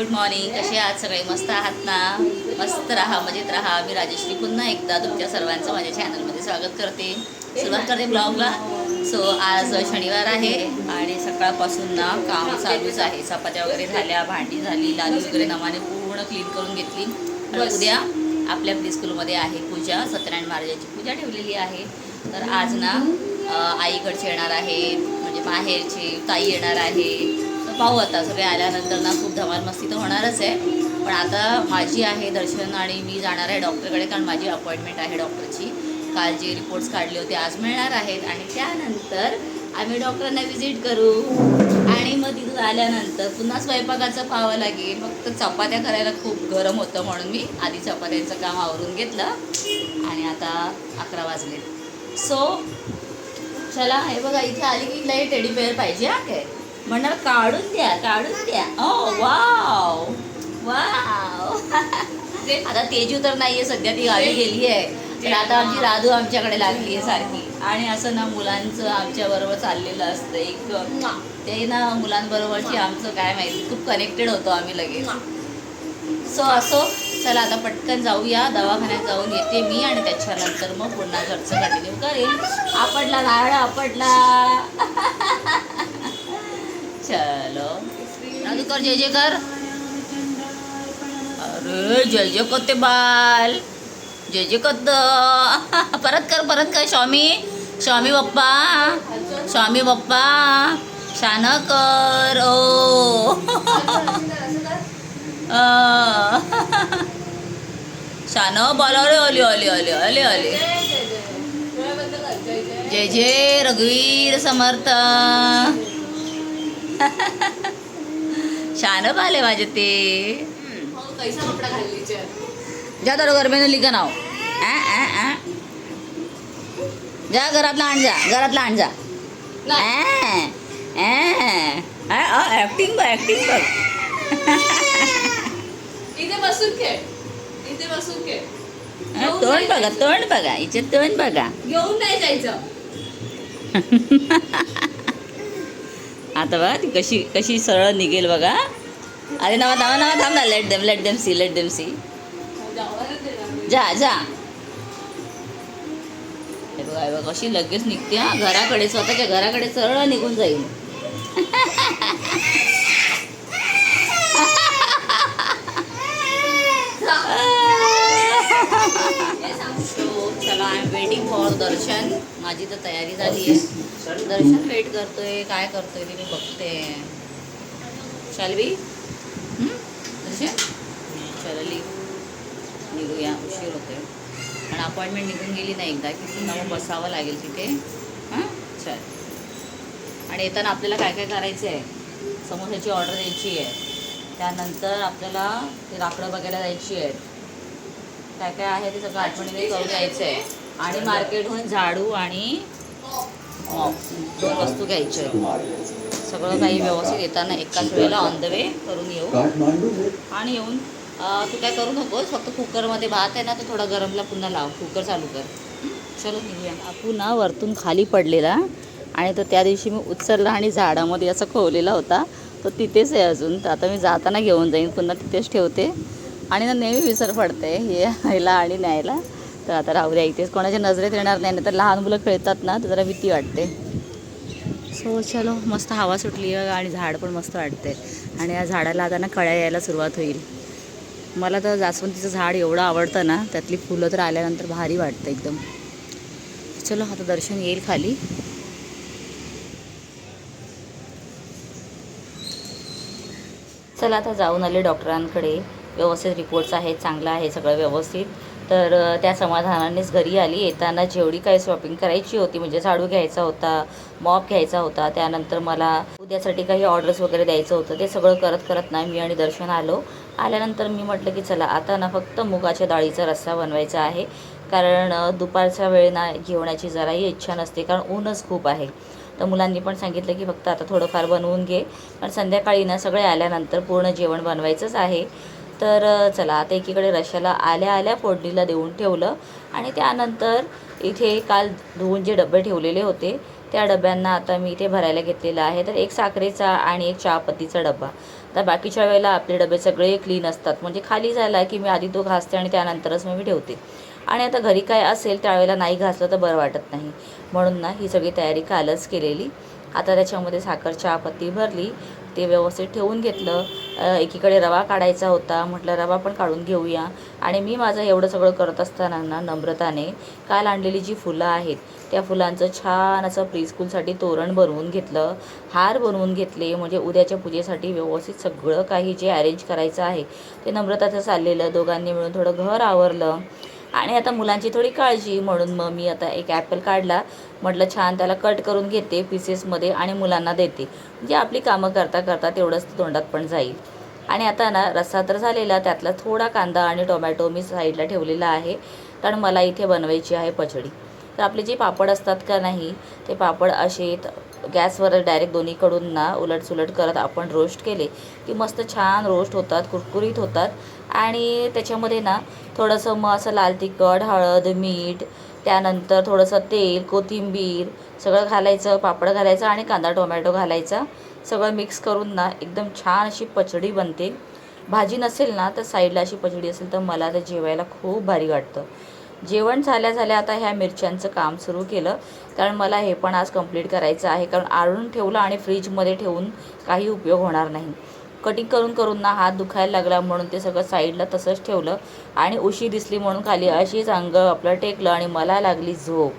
Good morning. कसे आहात सगळे? मस्त आहात ना? मस्त राहा, मजेत राहा. मी राजेश्री पुन्हा एकदा तुमच्या सर्वांचं माझ्या चॅनलमध्ये स्वागत करते. सुरुवात करते ब्लॉगला. सो आज शनिवार आहे आणि सकाळपासून ना काम चालूच आहे. चपात्या वगैरे झाल्या, भांडी झाली, लादी वगैरे नमाने पूर्ण क्लीन करून घेतली. आणि उद्या आपल्या प्ले स्कूलमध्ये आहे पूजा, सत्यनारायण महाराजांची पूजा ठेवलेली आहे. तर आज ना आईकडचे येणार आहेत, म्हणजे माहेरची ताई येणार आहे. पाहू आता सगळे आल्यानंतर ना खूप धमाल मस्ती तर होणारच आहे. पण आता माझी आहे दर्शन आणि मी जाणार आहे डॉक्टरकडे, कारण माझी अपॉइंटमेंट आहे डॉक्टरची. काल जे रिपोर्ट्स काढले होते आज मिळणार आहेत आणि त्यानंतर आम्ही डॉक्टरांना व्हिजिट करू. आणि मग तिथून आल्यानंतर पुन्हा स्वयंपाकाचं पाहावं लागेल. फक्त चपात्या करायला खूप गरम होतं म्हणून मी आधी चपात्यांचं काम आवरून घेतलं. आणि आता 11 वाजले. सो चला, हे बघा इथे आली की लई टेडी बेअर पाहिजे. हा काय म्हणणार, काढून द्या काढून द्या. ओ वाव वाव. आता तेजू तर नाही आहे सध्या, ती गावी गेली आहे. तर आता आमची राधू आमच्याकडे लागली आहे सारखी. आणि असं ना मुलांचं आमच्याबरोबर चाललेलं असतं एक, ते ना मुलांबरोबरची आमचं काय माहिती, खूप कनेक्टेड होतो आम्ही लगेच. सो असो, चला आता पटकन जाऊया, दवाखान्यात जाऊन येते मी आणि त्याच्यानंतर मग पुन्हा घरचं कंटिन्यू करेल. आपटला नारळ आपटला. चलो राजू कर, जय जय कर. अरे जय जय करते बाल, जय जय करत. परत कर स्वामी, स्वामी बाप्पा, स्वामी बाप्पा शान कर. ओ शान बोला रे. ओले ओले ओले ओले ओले. जय जय रघुवीर समर्थ. शान बाले माझे ते. कैसा कपडा घाललीचे जा तर गरमेनं लिखा नाव. जा घरातला आण, जा घरातला आण जा. ऍक्टिंग बघ, ऍक्टिंग बघ. इथे बसून खेळ, इथे बसून खेळ. तोंड बघा, तोंड बघा, हिचे तोंड बघा. घेऊन नाही जायचं. आता बघा ती कशी कशी सरळ निघेल बघा. अरे नवा नवा नवा थांब ना. Let them see, let them see. जा जा. हे बघा, हे बघा कशी लगेच निघते. हा घराकडे, स्वतःच्या घराकडे सरळ निघून जाईल. चला, आय एम वेटिंग फॉर दर्शन. माझी तर तयारी झाली आहे. दर्शन वेट करतोय, काय करतोय ते मी बघते. शाल्वी दर्शन चलली, निघूया, उशीर होतोय. आणि अपॉइंटमेंट निघून गेली नाही एकदा की पुन्हा मग बसावं लागेल तिथे. हां चल. आणि येताना आपल्याला काय काय करायचं आहे, समोसाची ऑर्डर द्यायची आहे. त्यानंतर आपल्याला ते लाकडं बघायला जायची आहेत. काय काय आहे ते सगळं आठवणीने करून द्यायचं आहे. आणि मार्केटहून झाडू आणि 2 वस्तू घ्यायच्या आहेत. सगळं काही व्यवस्थित येताना एकाच वेळेला ऑन द वे करून येऊ. आणि येऊन तू काय करू नकोस, फक्त कुकरमध्ये भात आहे ना तो थोडा गरमला पुन्हा लाव, कुकर चालू कर. चलो निघूया. पुन्हा वरतून खाली पडलेला आणि तो त्या दिवशी मी उचलला आणि झाडामध्ये असा खोवलेला होता. तो तिथेच आहे अजून. तर आता मी जाताना घेऊन जाईन, पुन्हा तिथेच ठेवते. आणि ना नेहमी विसर पडते हे यायला आणि न्यायला. तर आता राहू द्या, इथेच कोणाच्या नजरेत येणार नाही. तर लहान मुलं खेळतात ना, तर जरा भीती वाटते. सो चलो, मस्त हवा सुटली आहे आणि झाड पण मस्त वाटते. आणि या झाडाला आता ना कळ्या यायला सुरुवात होईल. मला तर जास्वंदीचं झाड एवढं आवडतं ना, त्यातली फुलं तर आल्यानंतर भारी वाटतं एकदम. चलो आता दर्शन येईल खाली. चला आता जाऊन आले डॉक्टरांकडे. व्यवस्थित रिपोर्ट्स आहेत, चांगलं आहे सगळं व्यवस्थित. तर त्या समाधानानेच घरी आली. येताना जेवढी काही शॉपिंग करायची होती, म्हणजे झाडू घ्यायचा होता, मॉप घ्यायचा होता, त्यानंतर मला उद्यासाठी काही ऑर्डर्स वगैरे द्यायचं होतं, ते सगळं करत ना मी आणि दर्शन आलो. आल्यानंतर मी म्हटलं की चला आता ना फक्त मुगाच्या डाळीचा रस्सा बनवायचा आहे. कारण दुपारच्या वेळेला जेवणाची जराही इच्छा नसते, कारण ऊनच खूप आहे. तर मुलांनी पण सांगितलं की फक्त आता थोडंफार बनवून घे, कारण संध्याकाळी ना सगळे आल्यानंतर पूर्ण जेवण बनवायचंच आहे. तर चला आता एकीकडे रश्श्याला आल्या फोडणीला देऊन ठेवलं. आणि त्यानंतर इथे काल धुवून जे डबे ठेवलेले होते त्या डब्यांना आता मी इथे भरायला घेतलेला आहे. तर एक साखरेचा आणि एक चहापत्तीचा डबा. तर बाकीच्या वेळेला आपले डबे सगळे क्लीन असतात, म्हणजे खाली झाला की मी आधी तो घासते आणि त्यानंतरच मग मी ठेवते. आणि आता घरी काय असेल त्यावेळेला नाही घासलं तर बरं वाटत नाही, म्हणून ना ही सगळी तयारी कालच केलेली. आता त्याच्यामध्ये साखर चहापत्ती भरली, ते व्यवस्थित ठेवून घेतलं. एकीकडे रवा काढायचा होता, म्हटलं रवा पण काढून घेऊया. आणि मी माझं एवढं सगळं करत असताना ना नम्रताने काल आणलेली जी फुलं आहेत त्या फुलांचं छान असं प्रीस्कूलसाठी तोरण बनवून घेतलं, हार बनवून घेतले. म्हणजे उद्याच्या पूजेसाठी व्यवस्थित सगळं काही जे अरेंज करायचं आहे ते नम्रताचं चाललेलं. दोघांनी मिळून थोडं घर आवरलं. आणि आता मुलांची थोडी काळजी म्हणून मग मी आता एक ॲपल काढला, म्हटलं छान त्याला कट करून घेते पीसेसमध्ये आणि मुलांना देते, म्हणजे आपली कामं करता करता तेवढंच तोंडात पण जाईल. आणि आता ना रस्सा तर झालेला, त्यातला थोडा कांदा आणि टोमॅटो मी साईडला ठेवलेला आहे, कारण मला इथे बनवायची आहे पचडी. तर आपले जे पापड असतात का नाही, ते पापड असे गॅसवर डायरेक्ट दोन्हीकडून ना उलटसुलट करत आपण रोस्ट केले की मस्त छान रोस्ट होतात, कुरकुरीत होतात. आणि त्याच्यामध्ये ना थोडंसं मग असं लाल तिखट, हळद, मीठ, त्यानंतर थोडंसं तेल, कोथिंबीर सगळं घालायचं, पापड घालायचं आणि कांदा टोमॅटो घालायचा. सगळं मिक्स करून ना एकदम छान अशी पचडी बनते. भाजी नसेल ना तर साईडला अशी पचडी असेल तर मला तर जेवायला खूप भारी वाटतं. जेवण झाल्या आता ह्या मिरच्यांचं काम सुरू केलं, कारण मला हे पण आज कंप्लीट करायचं आहे. कारण आळून ठेवलं आणि फ्रीजमध्ये ठेवून काही उपयोग होणार नाही. कटिंग करून करून ना हात दुखायला लागला, म्हणून ते सगळं साईडला तसंच ठेवलं. आणि उशी दिसली म्हणून खाली अशीच अंग आपलं टेकलं आणि मला लागली झोप.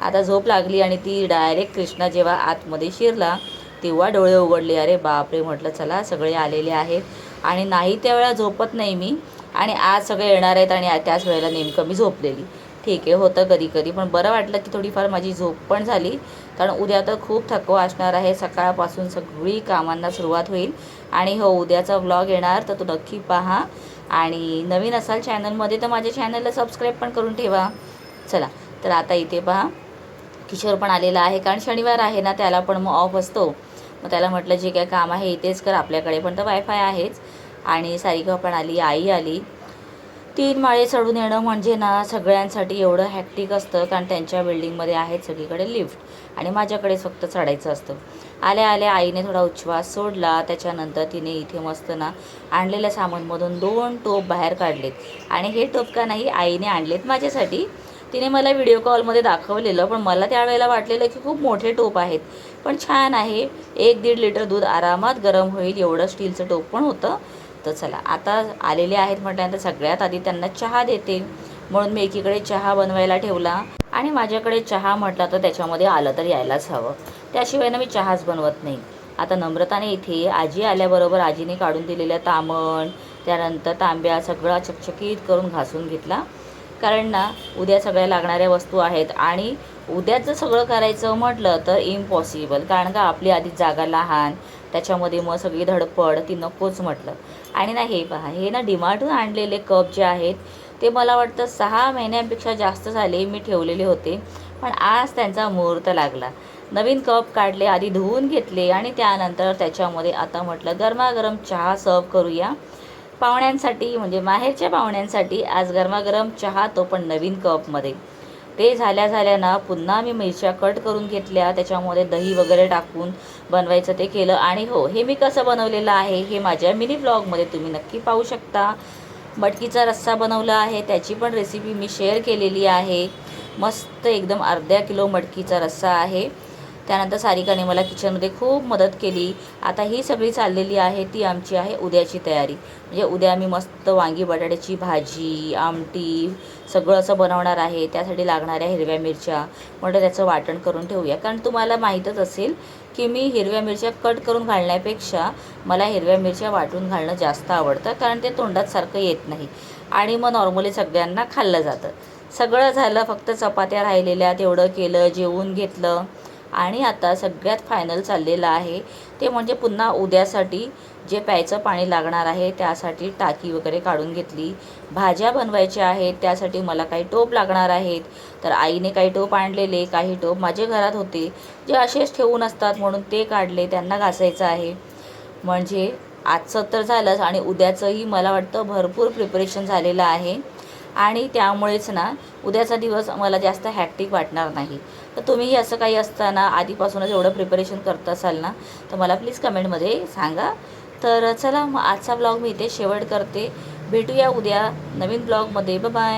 आता झोप लागली आणि ती डायरेक्ट कृष्णा जेव्हा आतमध्ये शिरला तेव्हा डोळे उघडले. अरे बापरे, म्हटलं चला सगळे आलेले आहेत. आणि नाही त्यावेळेला झोपत नाही मी, आणि आज सगळे येणार आहेत आणि त्याच वेळेला नेमकं मी झोपलेली. ठीक आहे, होतं कधी कधी, पण बरं वाटलं की थोडीफार माझी झोप पण झाली. कारण उद्या तर खूप थकवा असणार आहे, सकाळपासून सगळी कामांना सुरुवात होईल. आणि हो, उद्याचा व्लॉग येणार तर तो नक्की पहा. आणि नवीन असाल चॅनलमध्ये तर माझ्या चॅनलला सबस्क्राईब पण करून ठेवा. चला, तर आता इथे पहा किशोर पण आलेला आहे, कारण शनिवार आहे ना, त्याला पण मग ऑफ असतो. मग त्याला म्हटलं जे काय काम आहे इथेच कर, आपल्याकडे पण तर वायफाय आहेच. आणि सारिका पण आली, आई आली. 3 माळे चढून येणं म्हणजे ना सगळ्यांसाठी एवढं हॅक्टिक असतं, कारण त्यांच्या बिल्डिंगमध्ये आहेत सगळीकडे लिफ्ट आणि माझ्याकडेच फक्त चढायचं असतं. आल्या आल्या आईने थोडा उच्छ्वास सोडला. त्याच्यानंतर तिने इथे मस्त ना आणलेल्या सामानमधून 2 टोप बाहेर काढलेत. आणि हे टोप का नाही, आईने आणलेत माझ्यासाठी. तिने मला व्हिडिओ कॉलमध्ये दाखवलेलं, पण मला त्यावेळेला वाटलेलं की खूप मोठे टोप आहेत, पण छान आहे. 1-1.5 लिटर दूध आरामात गरम होईल एवढं स्टीलचं टोप पण होतं. तर चला, आता आलेले आहेत म्हटल्यानंतर सगळ्यात आधी त्यांना चहा देते, म्हणून मी एकीकडे चहा बनवायला ठेवला. आणि माझ्याकडे चहा म्हटला तर त्याच्यामध्ये आलं तर यायलाच हवं, त्याशिवाय ना मी चहाच बनवत नाही. आता नम्रताने इथे आजी आल्याबरोबर आजीने काढून दिलेल्या तामण, त्यानंतर तांब्या सगळा चकचकीत करून घासून घेतला. कारण ना उद्या सगळ्या लागणाऱ्या वस्तू आहेत, आणि उद्याचं सगळं करायचं म्हटलं तर इम्पॉसिबल, कारण का आपली आधी जागा लहान, त्याच्यामध्ये मग सगळी धडपड ती नकोच म्हटलं. आणि ना हे पहा, हे ना डीमार्टहून आणलेले कप जे आहेत ते मला वाटतं 6 महिन्यांपेक्षा जास्त झाले मी ठेवलेले होते, पण आज त्यांचा मुहूर्त लागला. नवीन कप काढले, आधी धुवून घेतले आणि त्यानंतर त्याच्यामध्ये आता म्हटलं गरमागरम चहा सर्व करूया पाहुण्यांसाठी, म्हणजे माहेरच्या पाहुण्यांसाठी. आज गरमागरम चहा, तो पण नवीन कपमध्ये. ते झाल्या ना पुन्हा मी मिरच्या कट करून घेतल्या, त्याच्यामध्ये दही वगैरे टाकून बनवायचं ते केलं. आणि हो, हे मी कसं बनवलेलं आहे हे माझ्या मिनी ब्लॉगमध्ये तुम्ही नक्की पाहू शकता. मटकीचा रस्सा बनवला आहे, त्याची पण रेसिपी मी शेअर केलेली आहे. मस्त एकदम अर्धा किलो मटकीचा रस्सा आहे. त्यानंतर सारिकाने मला किचनमध्ये खूप मदत केली. आता ही सगळी चाललेली आहे ती आमची आहे उद्याची तयारी. म्हणजे उद्या आम्ही मस्त वांगी बटाट्याची भाजी, आमटी सगळं असं बनवणार आहे. त्यासाठी लागणाऱ्या हिरव्या मिरच्या म्हटलं त्याचं वाटण करून ठेवूया, कारण तुम्हाला माहीतच असेल की मी हिरव्या मिरच्या कट करून घालण्यापेक्षा मला हिरव्या मिरच्या वाटून घालणं जास्त आवडतं, कारण ते तोंडात सारखं येत नाही आणि मग नॉर्मली सगळ्यांना खाल्लं जातं. सगळं झालं, फक्त चपात्या राहिलेल्या, तेवढं केलं, जेवून घेतलं. आणि आता सगळ्यात फायनल चाललेलं आहे ते म्हणजे पुन्हा उद्यासाठी जे प्यायचं पाणी लागणार आहे त्यासाठी टाकी वगैरे काढून घेतली. भाज्या बनवायच्या आहेत, त्यासाठी मला काही टोप लागणार आहेत. तर आईने काही टोप आणलेले, काही टोप माझे घरात होते जे असेच ठेवून असतात, म्हणून ते काढले, त्यांना घासायचं आहे. म्हणजे आजचं तर झालंच आणि उद्याचंही मला वाटतं भरपूर प्रिपरेशन झालेलं आहे. आणि त्यामुळेच ना उद्याचा दिवस मला जास्त हॅक्टिक वाटणार नाही. तर तुम्हीही असं काही असताना आधीपासूनच एवढं प्रिपरेशन करत असाल ना, तर मला प्लीज कमेंटमध्ये सांगा. तर चला मग आजचा ब्लॉग मी इथे शेवट करते. भेटूया उद्या नवीन ब्लॉगमध्ये. बाय.